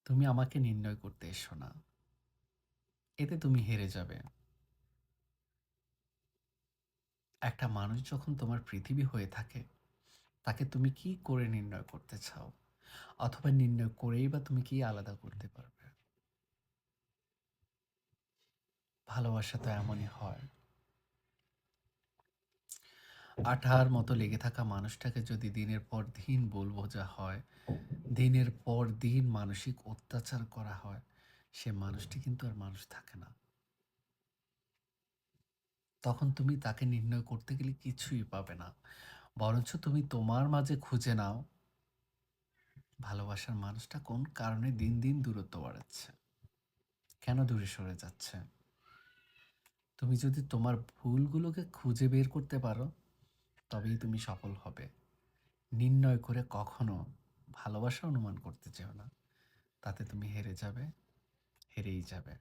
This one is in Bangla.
তুমি আমাকে নির্ণয় করতে এসো না, এতে তুমি হেরে যাবে। একটা মানুষ যখন তোমার পৃথিবী হয়ে থাকে, তাকে তুমি কি করে নির্ণয় করতে চাও? অথবা নির্ণয় করেই বা তুমি কি আলাদা করতে পারবে? ভালোবাসা তো এমনই হয়। আঠার মতো লেগে থাকা মানুষটাকে যদি দিনের পর দিন বল বোঝা হয়, দিনের পর দিন মানসিক অত্যাচার করা হয়, সে মানুষটি কিন্তু আর মানুষ থাকে না। তখন তুমি তাকে নির্ণয় করতে গেলে কিছুই পাবে না। বরঞ্চ তুমি তোমার মাঝে খুঁজে নাও ভালোবাসার মানুষটা কোন কারণে দিন দিন দূরত্ব বাড়াচ্ছে, কেন দূরে সরে যাচ্ছে। তুমি যদি তোমার ভুলগুলোকে খুঁজে বের করতে পারো, তবেই তুমি সফল হবে। নির্ণয় করে কখনো ভালোবাসা অনুমান করতে চেও না, তাতে তুমি হেরে যাবে, হেরেই যাবে।